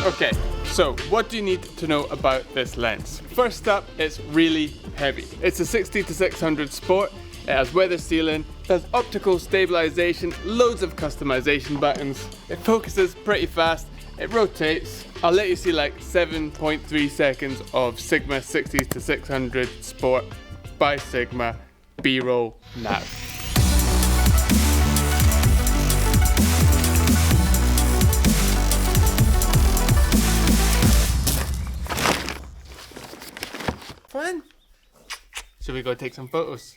Okay, so what do you need to know about this lens? First up, it's really heavy. It's a 60-600 Sport. It has weather sealing, there's optical stabilization, loads of customization buttons. It focuses pretty fast, it rotates. I'll let you see like 7.3 seconds of Sigma 60-600 Sport by Sigma B-roll now. Fun. Should we go take some photos?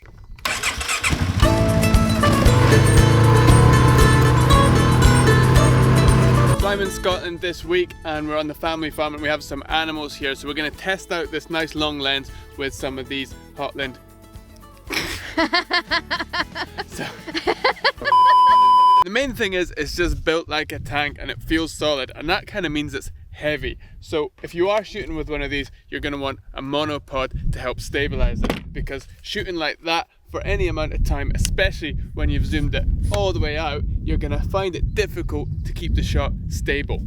So I'm in Scotland this week and we're on the family farm and we have some animals here, so we're going to test out this nice long lens with some of these Hotland. So, the main thing is it's just built like a tank and it feels solid, and that kind of means it's heavy. So if you are shooting with one of these, you're going to want a monopod to help stabilize it, because shooting like that for any amount of time, especially when you've zoomed it all the way out, you're going to find it difficult to keep the shot stable.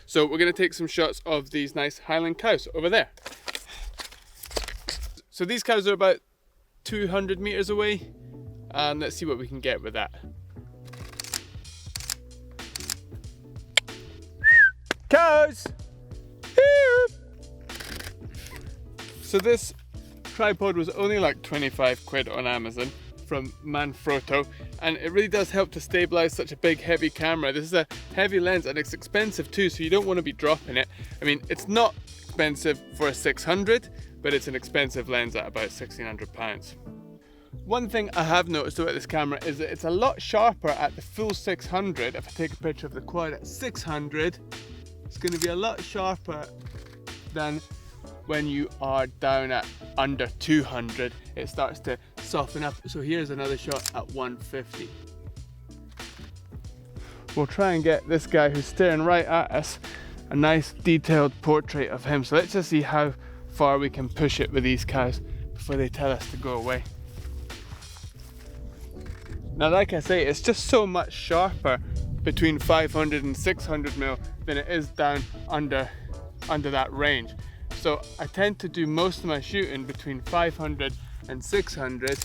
So we're going to take some shots of these nice Highland cows over there. So these cows are about 200 meters away, and let's see what we can get with that. Cows! So this tripod was only like 25 quid on Amazon from Manfrotto, and it really does help to stabilize such a big heavy camera. This is a heavy lens and it's expensive too, so you don't want to be dropping it. I mean, it's not expensive for a 600, but it's an expensive lens at about £1,600. One thing I have noticed about this camera is that it's a lot sharper at the full 600. If I take a picture of the quad at 600, it's going to be a lot sharper than when you are down at under 200. It starts to soften up. So here's another shot at 150. We'll try and get this guy who's staring right at us a nice detailed portrait of him. So let's just see how far we can push it with these cows before they tell us to go away. Now, like I say, it's just so much sharper between 500 and 600 mil than it is down under that range. So I tend to do most of my shooting between 500 and 600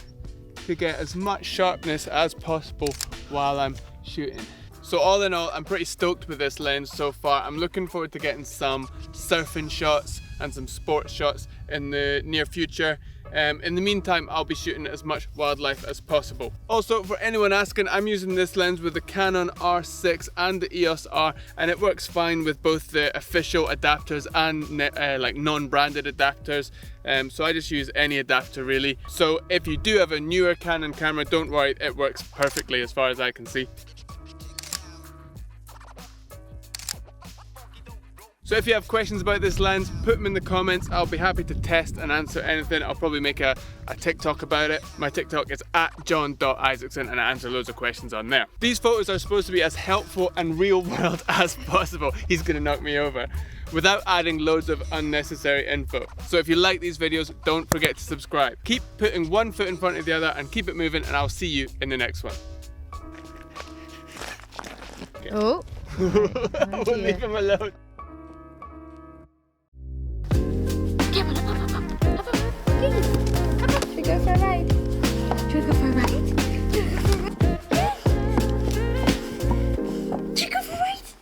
to get as much sharpness as possible while I'm shooting. So all in all, I'm pretty stoked with this lens so far. I'm looking forward to getting some surfing shots and some sports shots in the near future. In the meantime, I'll be shooting as much wildlife as possible. Also, for anyone asking, I'm using this lens with the Canon R6 and the EOS R, and it works fine with both the official adapters and like non-branded adapters. So I just use any adapter really. So if you do have a newer Canon camera, don't worry, it works perfectly as far as I can see. So if you have questions about this lens, put them in the comments. I'll be happy to test and answer anything. I'll probably make a TikTok about it. My TikTok is @John.Isaacson and I answer loads of questions on there. These photos are supposed to be as helpful and real world as possible. He's gonna knock me over. Without adding loads of unnecessary info. So if you like these videos, don't forget to subscribe. Keep putting one foot in front of the other and keep it moving, and I'll see you in the next one. Okay. Oh. I won't leave him alone. Should we go for a ride? Should we go for a ride?